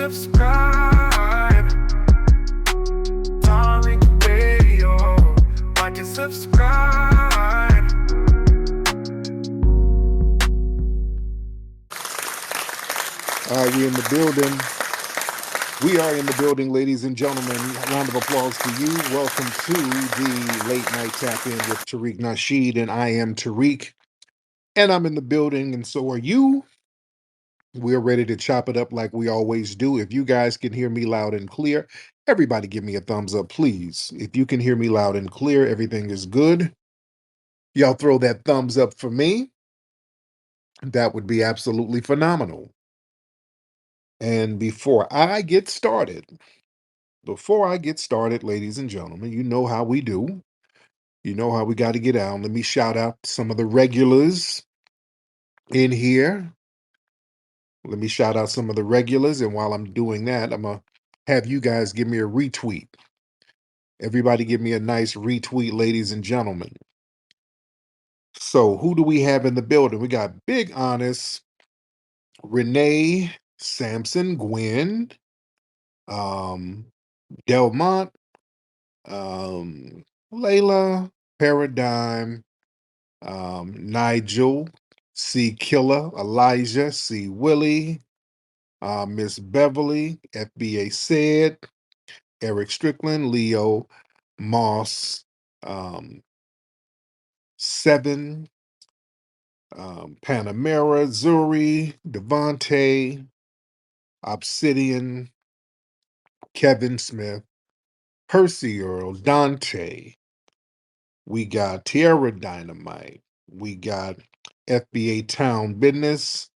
subscribe. Tariq Radio. Like and subscribe. All right, we in the building. We are in the building, ladies and gentlemen. Round of applause to you. Welcome to the Late Night Tap In with Tariq Nasheed, and I am Tariq, and I'm in the building, and so are you. We're ready to chop it up like we always do. If you guys can hear me loud and clear, everybody give me a thumbs up, please. If you can hear me loud and clear, everything is good. Y'all throw that thumbs up for me. That would be absolutely phenomenal. And before I get started, ladies and gentlemen, you know how we do. You know how we got to get out. Let me shout out some of the regulars in here. Let me shout out some of the regulars. And while I'm doing that, I'm going to have you guys give me a retweet. Everybody give me a nice retweet, ladies and gentlemen. So who do we have in the building? We got Big Honest, Renee, Samson, Gwen, Delmont, Layla, Paradigm, Nigel, C. Killer, Elijah, C. Willie, Miss Beverly, FBA Said, Eric Strickland, Leo, Moss, Seven, Panamera, Zuri, Devontae, Obsidian, Kevin Smith, Percy Earl, Dante. We got Tierra Dynamite. We got FBA Town Business,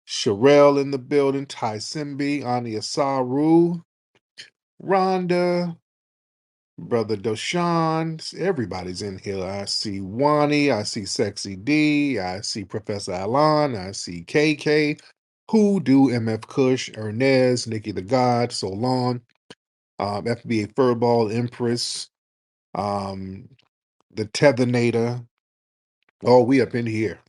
Sherelle in the building, Ty Simbi, Ania Saru, Rhonda, Brother Doshan. Everybody's in here. I see Wani, I see Sexy D, I see Professor Alan, I see KK, Hoodoo, MF Kush, Ernez, Nikki the God, Solon, FBA Furball, Empress, the Tethernator. Oh, we up in here.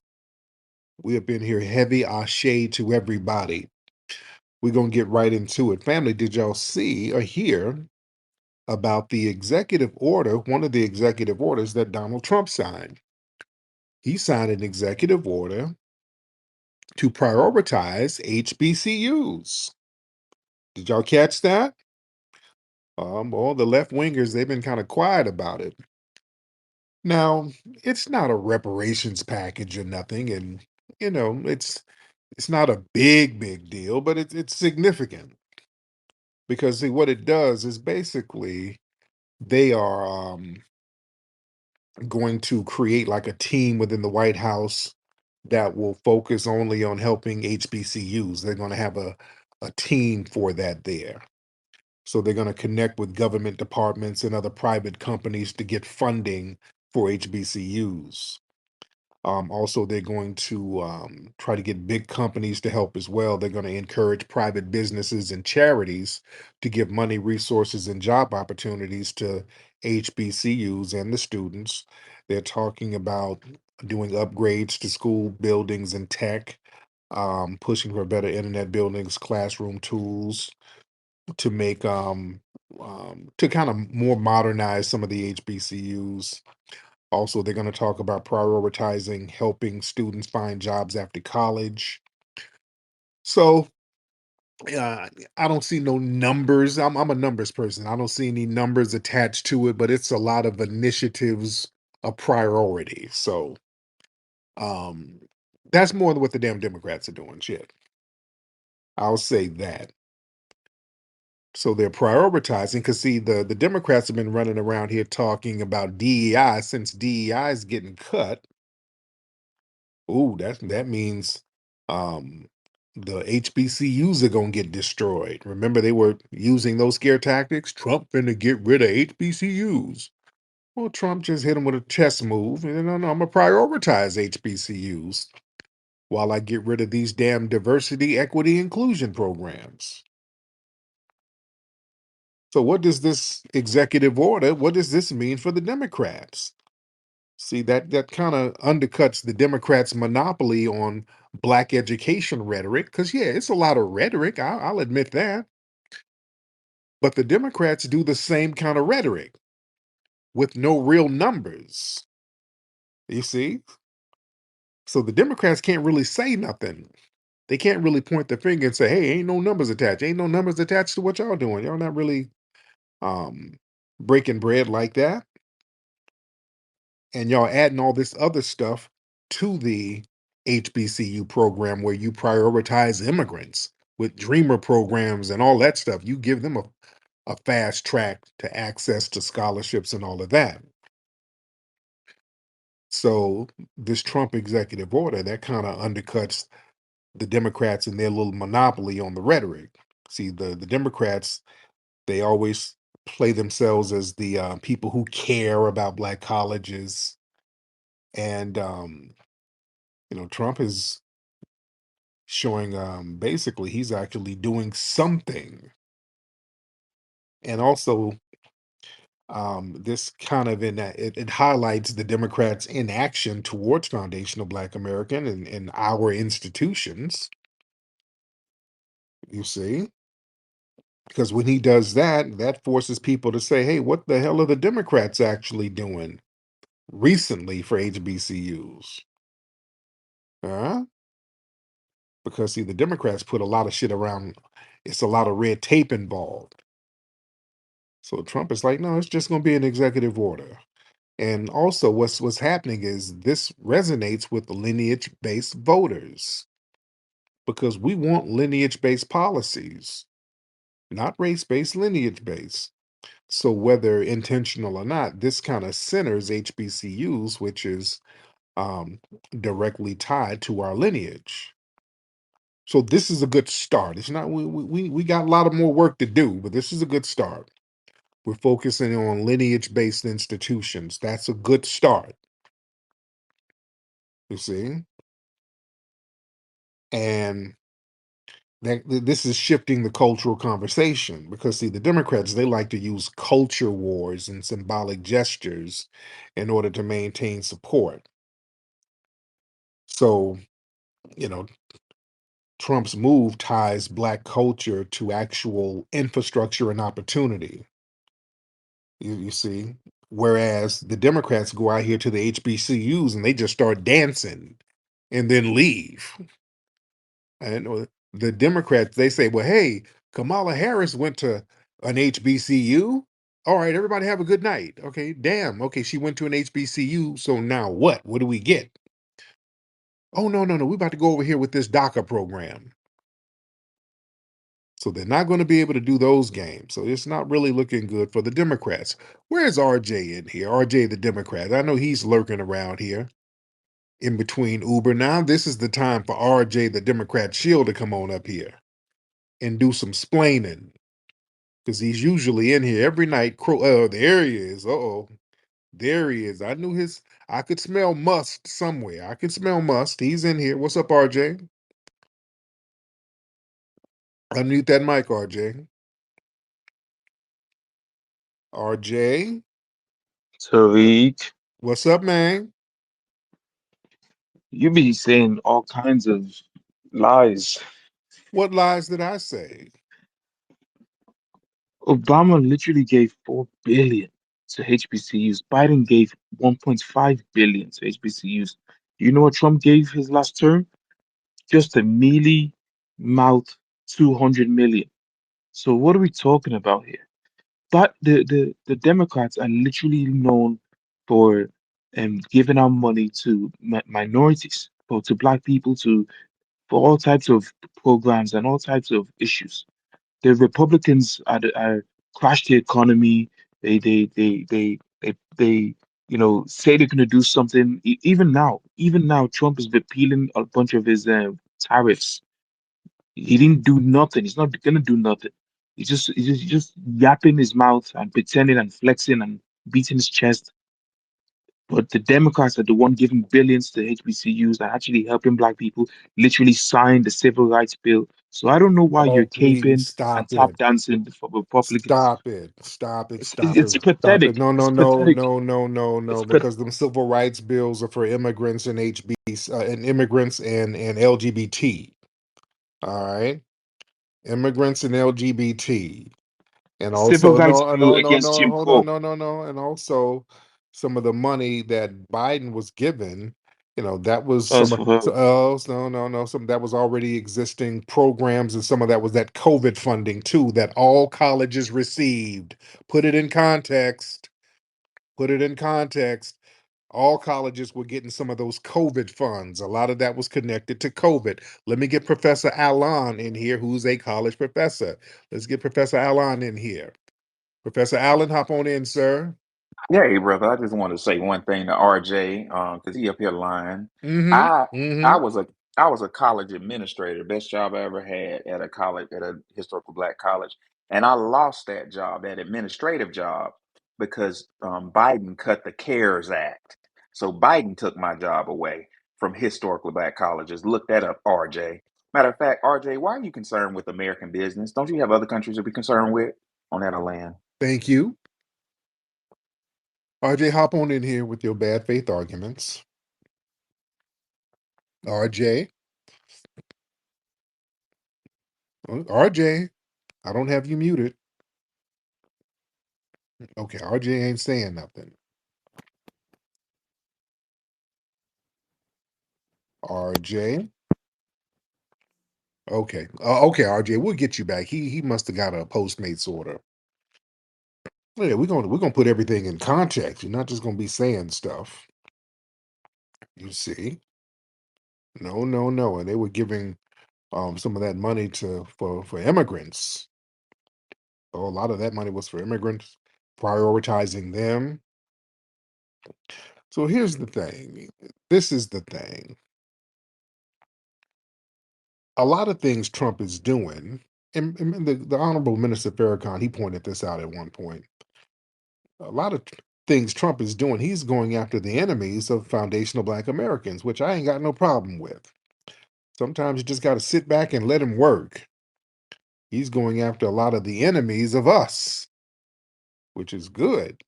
We have been here heavy ashe to everybody. We're going to get right into it. Family, did y'all see or hear about the executive order, one of the executive orders that Donald Trump signed? He signed an executive order to prioritize HBCUs. Did y'all catch that? Well, the left wingers, they've been kind of quiet about it. Now, it's not a reparations package or nothing, and it's not a big deal, but it's significant because see, what it does is basically they are going to create like a team within the White House that will focus only on helping HBCUs. They're going to have a team for that there. So they're going to connect with government departments and other private companies to get funding for HBCUs. Also, they're going to try to get big companies to help as well. They're going to encourage private businesses and charities to give money, resources, and job opportunities to HBCUs and the students. They're talking about doing upgrades to school buildings and tech, pushing for better internet buildings, classroom tools to make to kind of more modernize some of the HBCUs. Also, they're going to talk about prioritizing helping students find jobs after college. So, I don't see no numbers. I'm a numbers person. I don't see any numbers attached to it, but it's a lot of initiatives, a priority. So, um, that's more than what the damn Democrats are doing. Shit, I'll say that. So they're prioritizing because see, the Democrats have been running around here talking about DEI since DEI is getting cut. Ooh, that means um the HBCUs are gonna get destroyed. Remember, they were using those scare tactics. Trump finna get rid of HBCUs. Well, Trump just hit him with a chess move, and no, I'm gonna prioritize HBCUs while I get rid of these damn diversity, equity, inclusion programs. So, what does this executive order? What does this mean for the Democrats? See, that kind of undercuts the Democrats' monopoly on black education rhetoric. Because yeah, it's a lot of rhetoric. I'll admit that. But the Democrats do the same kind of rhetoric with no real numbers. You see? So the Democrats can't really say nothing. They can't really point the finger and say, "Hey, ain't no numbers attached. Ain't no numbers attached to what y'all doing. Y'all not really um breaking bread like that. And y'all adding all this other stuff to the HBCU program where you prioritize immigrants with dreamer programs and all that stuff. You give them a fast track to access to scholarships and all of that. So this Trump executive order that kind of undercuts the Democrats and their little monopoly on the rhetoric. See, the Democrats, they always play themselves as the people who care about black colleges, and Trump is showing basically he's actually doing something, and also this kind of it highlights the Democrats' inaction towards foundational Black American and our institutions. You see, because when he does that, that forces people to say, "Hey, what the hell are the Democrats actually doing recently for HBCUs?" Huh? Because see, the Democrats put a lot of shit around. It's a lot of red tape involved. So Trump is like, no, it's just going to be an executive order. And also, what's happening is this resonates with the lineage-based voters because we want lineage-based policies, not race-based, lineage-based. So whether intentional or not, this kind of centers HBCUs, which is um, directly tied to our lineage. So this is a good start. It's not we got a lot of more work to do, but this is a good start. We're focusing on lineage-based institutions. That's a good start. You see, and this is shifting the cultural conversation because see, the Democrats they like to use culture wars and symbolic gestures in order to maintain support. So you know, Trump's move ties black culture to actual infrastructure and opportunity. You see, whereas the Democrats go out here to the HBCUs and they just start dancing and then leave. And the Democrats they say, "Well, hey, Kamala Harris went to an HBCU. All right, everybody have a good night." Okay, damn. Okay, she went to an HBCU. So now what? What do we get? Oh no, no, no. We're about to go over here with this DACA program. So they're not going to be able to do those games. So it's not really looking good for the Democrats. Where's RJ in here? RJ the Democrat. I know he's lurking around here in between Uber. Now this is the time for RJ the Democrat Shield to come on up here and do some splaining. Because he's usually in here every night. There he is. Uh-oh. There he is. I could smell must somewhere. I could smell must. He's in here. What's up, RJ? Unmute that mic, RJ. RJ, Tariq, what's up, man? you be saying all kinds of lies. What lies did I say? Obama literally gave 4 billion to HBCUs. Biden gave 1.5 billion to HBCUs. You know what Trump gave his last term? Just a mealy mouth 200 million. So what are we talking about here? But the Democrats are literally known for giving out money to minorities, or to black people, to for all types of programs and all types of issues. The Republicans are crash the economy. They say they're going to do something. Even now, Trump is repealing a bunch of his tariffs. He didn't do nothing. He's not going to do nothing. He's just yapping his mouth and pretending and flexing and beating his chest. But the Democrats are the one giving billions to HBCUs and actually helping black people literally sign the civil rights bill. So I don't know why Oh, you're please caping and stop tap it. dancing for Republicans. Stop it. Stop it. It's, Stop it's it. Stop it. pathetic. No, no, It's no, pathetic. no, no, no, no. It's pat. Because them civil rights bills are for immigrants and and immigrants and LGBT. All right. Immigrants and LGBT. And Civil also, rights no, bill no, no, against no, Jim hold on, Crow. no, and also some of the money that Biden was given, that was That was some for her. no, some that was already existing programs, and some of that was that COVID funding too that all colleges received. Put it in context. Put it in context. All colleges were getting some of those COVID funds. A lot of that was connected to COVID. Let me get Professor Allen in here, who's a college professor. Let's get Professor Allen in here. Professor Allen, hop on in, sir. Yeah, hey, brother. I just want to say one thing to RJ, because he up here lying. Mm-hmm. I I Mm-hmm. was a I was a college administrator, best job I ever had at a college, at a historical black college, and I lost that job, that administrative job, because Biden cut the CARES Act. So Biden took my job away from historically black colleges. Look that up, RJ. Matter of fact, RJ, why are you concerned with American business? Don't you have other countries to be concerned with on that land? Thank you. RJ, hop on in here with your bad faith arguments. RJ. RJ, I don't have you muted. Okay, RJ ain't saying nothing. RJ. Okay. Okay, RJ, we'll get you back. He must have got a Postmates order. Yeah, we're gonna put everything in context. You're not just gonna be saying stuff. You see? No, no, no. And they were giving some of that money for immigrants. So a lot of that money was for immigrants, prioritizing them. So here's the thing. This is the thing. A lot of things Trump is doing, and the Honorable Minister Farrakhan, he pointed this out at one point. A lot of things Trump is doing, he's going after the enemies of foundational Black Americans, which I ain't got no problem with. Sometimes you just got to sit back and let him work. He's going after a lot of the enemies of us, which is good.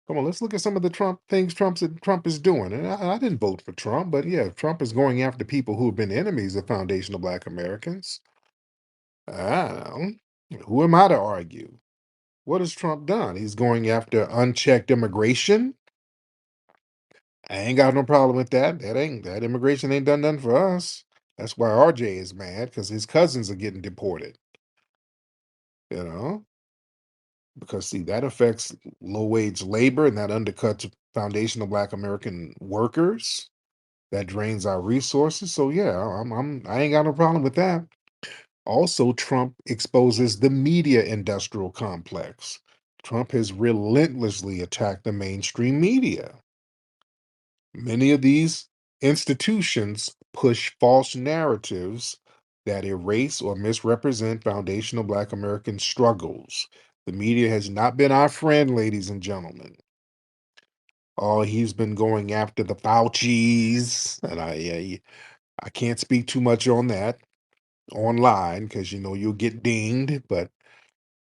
Come on, let's look at some of the Trump things Trump is doing. And I didn't vote for Trump, but yeah, Trump is going after people who have been enemies of foundational Black Americans. I don't know. Who am I to argue? What has Trump done? He's going after unchecked immigration. I ain't got no problem with that. That immigration ain't done nothing for us. That's why RJ is mad because his cousins are getting deported. You know, because see that affects low wage labor and that undercuts foundational Black American workers. That drains our resources. So yeah, I ain't got no problem with that. Also, Trump exposes the media industrial complex. Trump has relentlessly attacked the mainstream media. Many of these institutions push false narratives that erase or misrepresent foundational Black American struggles. The media has not been our friend, ladies and gentlemen. Oh, he's been going after the Faucis, and I can't speak too much on that online because you'll get dinged. But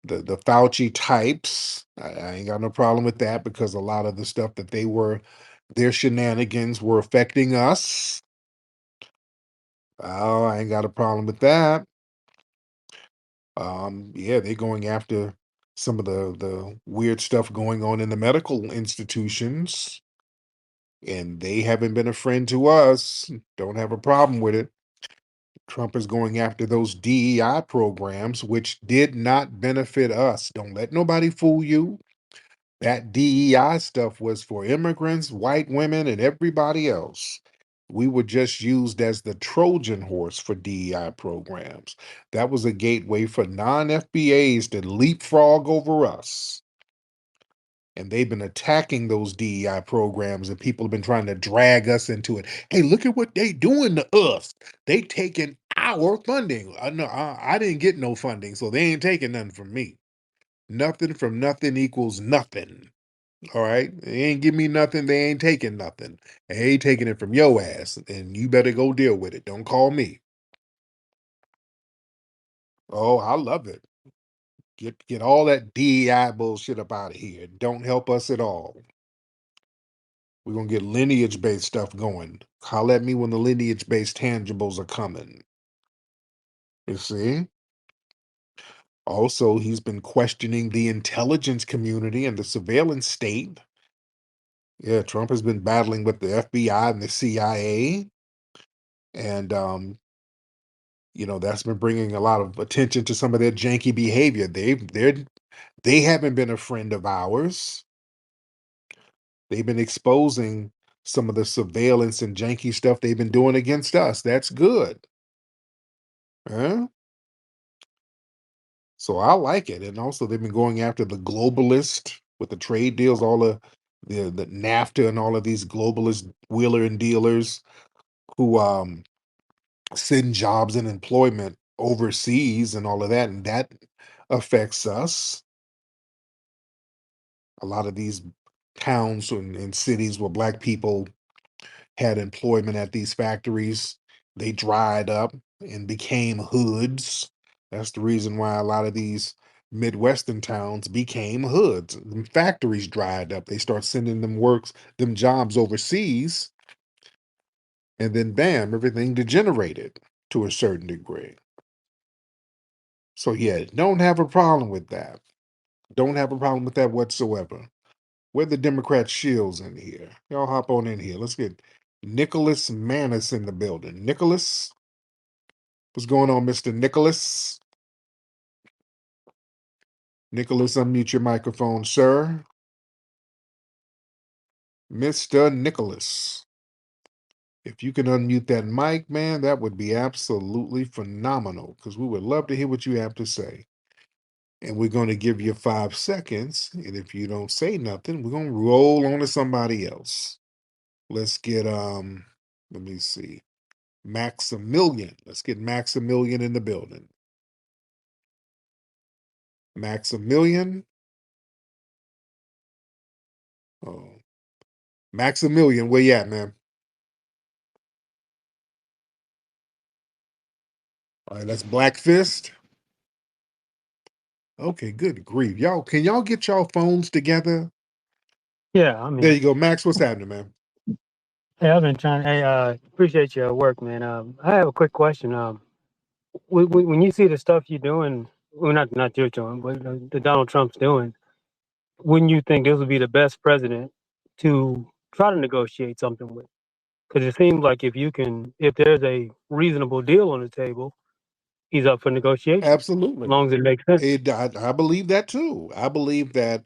the Fauci types, I ain't got no problem with that because a lot of the stuff that their shenanigans were affecting us. Oh, I ain't got a problem with that. Yeah, they're going after some of the weird stuff going on in the medical institutions, and they haven't been a friend to us. Don't have a problem with it. Trump is going after those DEI programs, which did not benefit us. Don't let nobody fool you. That DEI stuff was for immigrants, white women, and everybody else. We were just used as the Trojan horse for DEI programs. That was a gateway for non FBAs to leapfrog over us. And they've been attacking those DEI programs, and people have been trying to drag us into it. Hey, look at what they doing to us. They taking our funding. No, I didn't get no funding, so they ain't taking nothing from me. Nothing from nothing equals nothing. All right. They ain't give me nothing. They ain't taking nothing. They ain't taking it from your ass. And you better go deal with it. Don't call me. Oh, I love it. Get all that DEI bullshit up out of here. Don't help us at all. We're gonna get lineage based stuff going. Holler at me when the lineage based tangibles are coming. You see? Also, he's been questioning the intelligence community and the surveillance state. Yeah, Trump has been battling with the FBI and the CIA, and that's been bringing a lot of attention to some of their janky behavior. They haven't been a friend of ours. They've been exposing some of the surveillance and janky stuff they've been doing against us. That's good. Huh? So I like it. And also they've been going after the globalist with the trade deals, all the NAFTA and all of these globalist wheeler and dealers who send jobs and employment overseas and all of that. And that affects us. A lot of these towns and cities where black people had employment at these factories, they dried up and became hoods. That's the reason why a lot of these Midwestern towns became hoods. The factories dried up. They start sending them jobs overseas, and then bam, everything degenerated to a certain degree. So yeah, don't have a problem with that. Don't have a problem with that whatsoever. Where the Democrat shills in here? Y'all hop on in here. Let's get Nicholas Manis in the building. Nicholas, what's going on, Mr. Nicholas? Nicholas, unmute your microphone, sir. Mr. Nicholas. If you can unmute that mic, man, that would be absolutely phenomenal because we would love to hear what you have to say. And we're going to give you 5 seconds. And if you don't say nothing, we're going to roll on to somebody else. Let's get, let me see. Maximilian. Let's get Maximilian in the building. Maximilian. Oh, Maximilian, where you at, man? All right, that's Black Fist. Okay, good grief. Can y'all get y'all phones together? Yeah, I There mean, you go. Max, what's happening, man? hey, I've been trying. Hey, appreciate your work, man. I have a quick question. When you see the stuff you're doing, well, not you're doing, but the Donald Trump's doing, wouldn't you think this would be the best president to try to negotiate something with? Because it seems like if there's a reasonable deal on the table, he's up for negotiation, as Absolutely. long as it makes sense. I believe that too. I believe that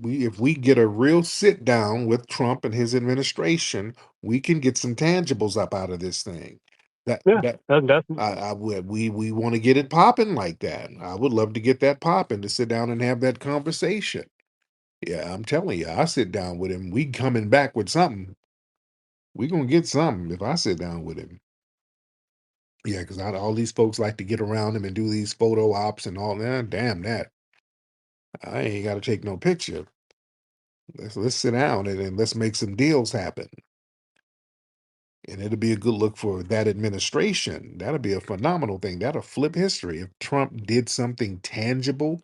if we get a real sit down with Trump and his administration, we can get some tangibles up out of this thing. That Yeah, that that's I would we want to get it popping like that. I would love to get that popping to sit down and have that conversation. Yeah, I'm telling you, I sit down with him. We coming back with something. We gonna get something if I sit down with him. Yeah, because all these folks like to get around him and do these photo ops and all that. Damn that. I ain't got to take no picture. Let's sit down and let's make some deals happen. And it'll be a good look for that administration. That'll be a phenomenal thing. That'll flip history. If Trump did something tangible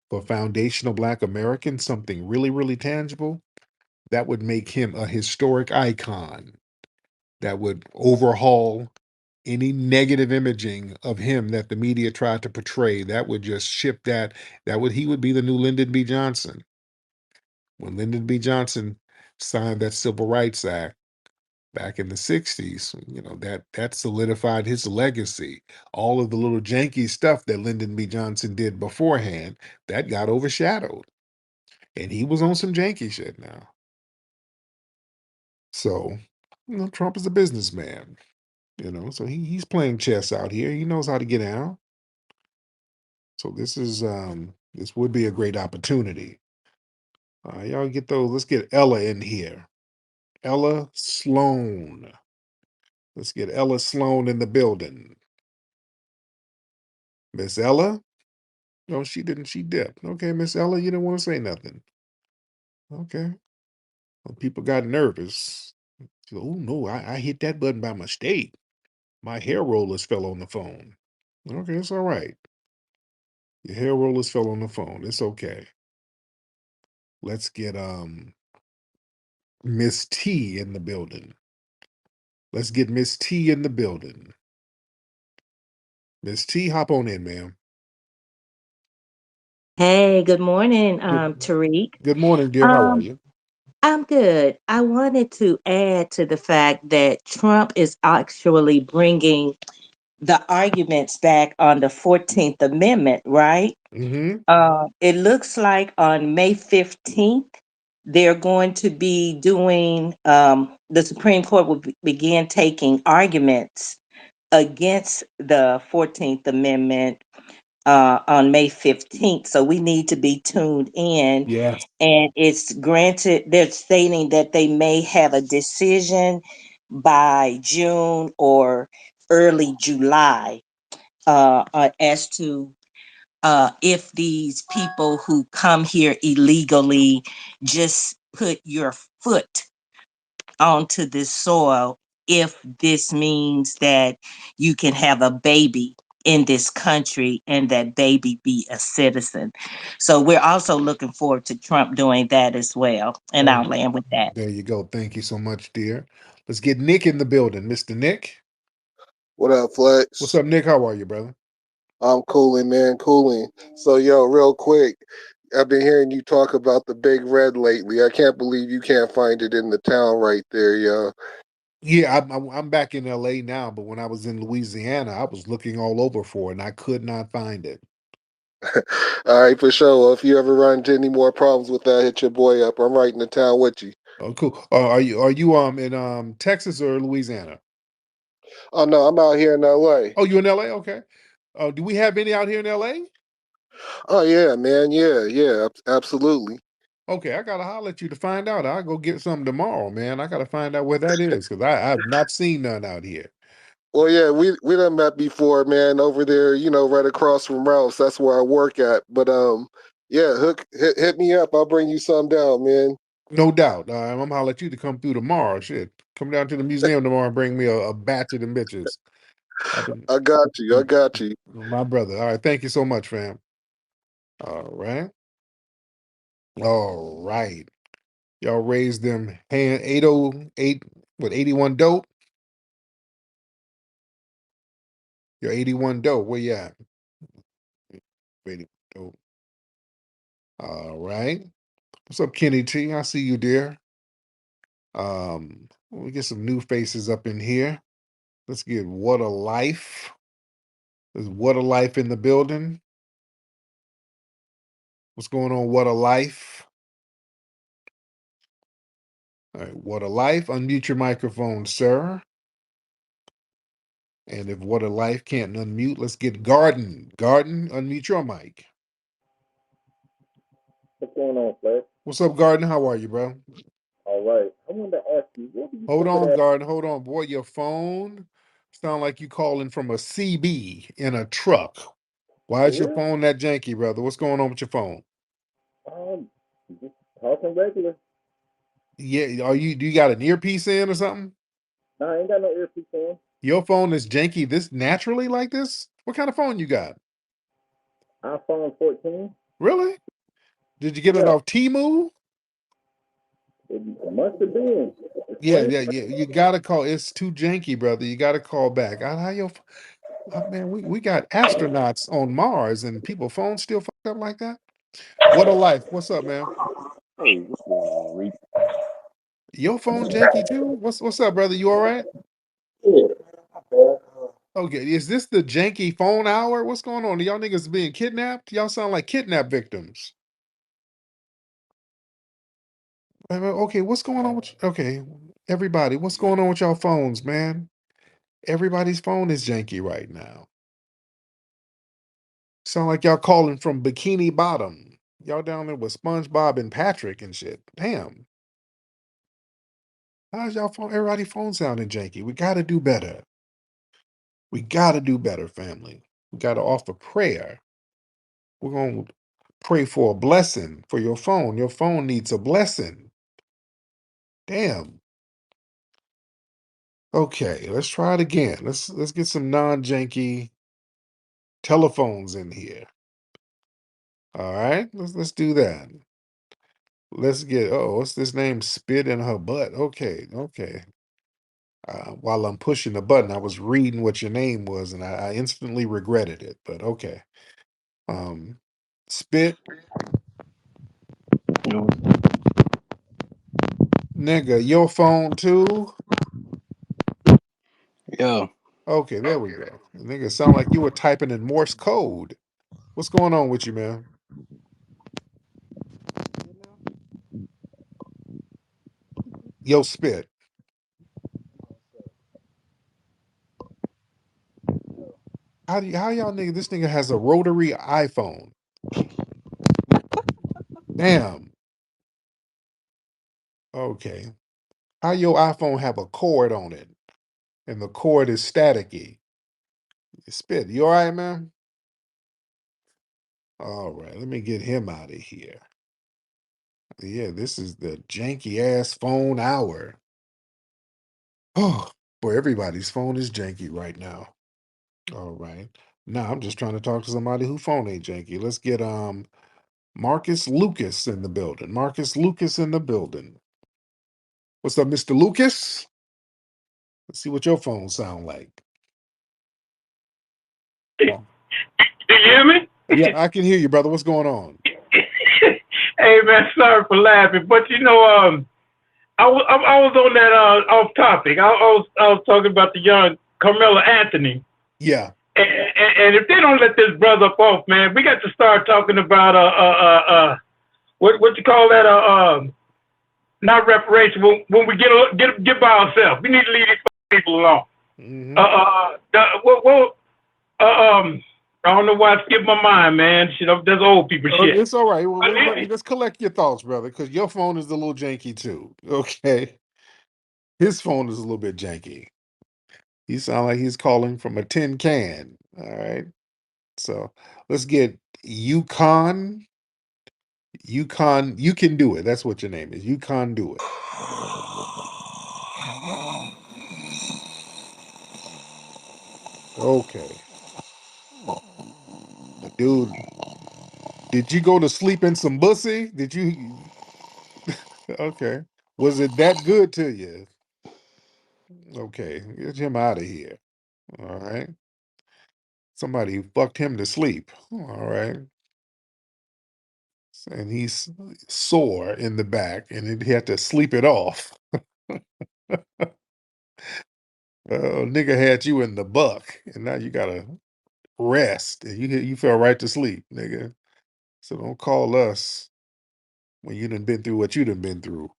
for foundational Black Americans, something really, really tangible, that would make him a historic icon. That would overhaul any negative imaging of him that the media tried to portray. That would just ship that. He would be the new Lyndon B. Johnson. When Lyndon B. Johnson signed that Civil Rights Act back in the 60s, that solidified his legacy. All of the little janky stuff that Lyndon B. Johnson did beforehand, that got overshadowed. And he was on some janky shit now. So, Trump is a businessman, so he's playing chess out here. He knows how to get out. So this would be a great opportunity. Y'all get those. Let's get Ella in here. Ella Sloan. Let's get Ella Sloan in the building. Miss Ella? No, she didn't. She dipped. Okay, Miss Ella, you didn't want to say nothing. Okay. Well, people got nervous. She go, oh no, I hit that button by mistake. My hair rollers fell on the phone. Okay, it's all right. Your hair rollers fell on the phone. It's okay. Let's get Miss T in the building. Let's get Miss T in the building. Miss T, hop on in, ma'am. Hey, good morning, Good, Tariq. good morning, dear. How are Um, you? I'm good. I wanted to add to the fact that Trump is actually bringing the arguments back on the 14th Amendment, right? Mm-hmm. It looks like on May 15th, they're going to be doing, the Supreme Court will begin taking arguments against the 14th Amendment on May 15th. So we need to be tuned in. Yes. And it's granted, they're stating that they may have a decision by June or early July as to if these people who come here illegally just put your foot onto this soil, if this means that you can have a baby in this country and that baby be a citizen. So we're also looking forward to Trump doing that as well. And Oh, I'll land with that. there you go. Thank you so much, dear. Let's get Nick in the building. Mr. Nick. What up, What's Flex? up, Nick? How are you, brother? I'm cooling, man, cooling. So, yo, real quick, I've been hearing you talk about the Big Red lately. I can't believe you can't find it in the town right there, yo. Yeah, I'm back in LA now, but when I was in Louisiana, I was looking all over for it and I could not find it. All right, for sure. If you ever run into any more problems with that, hit your boy up. I'm right in the town with you. Oh, cool. Are you in Texas or Louisiana? Oh no, I'm out here in LA. Oh, you in LA? Okay. Do we have any out here in LA? Oh yeah, man. Yeah, absolutely. Okay, I gotta holler at you to find out. I'll go get some tomorrow, man. I gotta find out where that is because I've not seen none out here. Well, yeah, we done met before, man. Over there, right across from Ralph's. That's where I work at. But yeah, hit me up. I'll bring you some down, man. No doubt. I'm gonna holler at you to come through tomorrow. Shit, come down to the museum tomorrow and bring me a batch of them bitches. I've been I got you. I got you. my brother. All right, thank you so much, fam. All right, all right. Y'all raised them hand 808 what 81 dope. You're 81 dope. Where you at? 81 dope. All right. What's up, Kenny T? I see you, dear. We get some new faces up in here. Let's get What a Life. There's What a Life in the building. What's going on, What a Life? All right, What a Life. Unmute your microphone, sir. And if What a Life can't unmute, let's get Garden. Garden, unmute your mic. What's going on, Flex? What's up, Garden? How are you, bro? All right. I wanted to ask you, what do you Hold think of on, that? Garden. Hold on. Boy, your phone sound like you calling from a CB in a truck. Why For is your real? phone that janky, brother? What's going on with your phone? Just talking regular. Yeah, do you got an earpiece in or something? Nah, I ain't got no earpiece on. Your phone is janky this naturally like this? What kind of phone you got? iPhone 14. Really? Did you get it Yeah, off Temu? it must have been. It's Yeah, crazy. yeah, yeah. You gotta call. It's too janky, brother. You gotta call back. How your man? We got astronauts on Mars and people phones still fucked up like that. What a life. What's up, man? Hey, what's going on, Reese? Your phone janky too? What's up, brother? You all right? Yeah, not bad. Okay, is this the janky phone hour? What's going on? Are y'all niggas being kidnapped? Y'all sound like kidnap victims. Okay, what's going on with okay, everybody, what's going on with y'all phones, man? Everybody's phone is janky right now. Sound like y'all calling from Bikini Bottom. Y'all down there with SpongeBob and Patrick and shit. Damn. How's y'all phone? Everybody phone sounding janky. We got to do better. We got to do better, family. We got to offer prayer. We're going to pray for a blessing for your phone. Your phone needs a blessing. Damn. Okay, let's try it again. Let's get some non-janky telephones in here. All right, let's do that. Let's get what's this name? Spit in her butt. Okay, okay. While I'm pushing the button, I was reading what your name was, and I instantly regretted it. But okay. Um, Spit. Yo, Nigga, your phone too? Yo, Okay, there we go. Nigga, sound like you were typing in Morse code. What's going on with you, man? Yo, Spit. How y'all nigga? This nigga has a rotary iPhone. Damn. Okay. How your iPhone have a cord on it, and the cord is staticky? Spit. You all right, man? All right. Let me get him out of here. Yeah, this is the janky ass phone hour. Oh, boy, everybody's phone is janky right now. All right. Now I'm just trying to talk to somebody whose phone ain't janky. Let's get Marcus Lucas in the building. Marcus Lucas in the building. What's up, Mr. Lucas? Let's see what your phone sound like. Oh. You hear me? Yeah, I can hear you, brother. What's going on? Hey man, sorry for laughing, but you know, I was on that off topic. I was talking about the young Carmelo Anthony, Yeah. and if they don't let this brother up off, man, we got to start talking about what you call that not reparation when we get by ourselves. We need to leave these people alone. Mm-hmm. I don't know why I skipped my mind, man. Shit, that's old people shit. It's all right. Well, let's collect your thoughts, brother, because your phone is a little janky too. Okay. His phone is a little bit janky. He sound like he's calling from a tin can. All right. So let's get Yukon. You can do it. That's what your name is. You can do it. Okay. Dude, did you go to sleep in some bussy? Did you? Okay. Was it that good to you? Okay. Get him out of here. All right. Somebody fucked him to sleep. All right. And he's sore in the back and he had to sleep it off. Nigga had you in the buck and now you gotta rest and you fell right to sleep, nigga. So don't call us when you done been through what you done been through.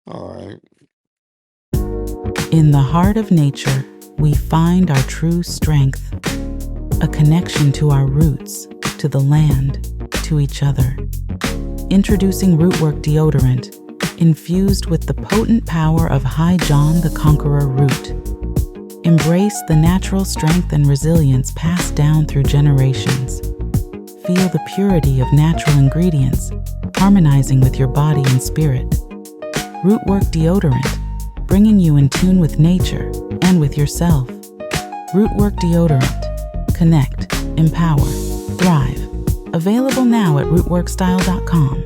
All right. In the heart of nature, we find our true strength, a connection to our roots, to the land, to each other. Introducing Rootwork deodorant, infused with the potent power of High John the Conqueror root. Embrace the natural strength and resilience passed down through generations. Feel the purity of natural ingredients, harmonizing with your body and spirit. Rootwork deodorant, bringing you in tune with nature and with yourself. Rootwork deodorant. Connect, empower, thrive. Available now at rootworkstyle.com.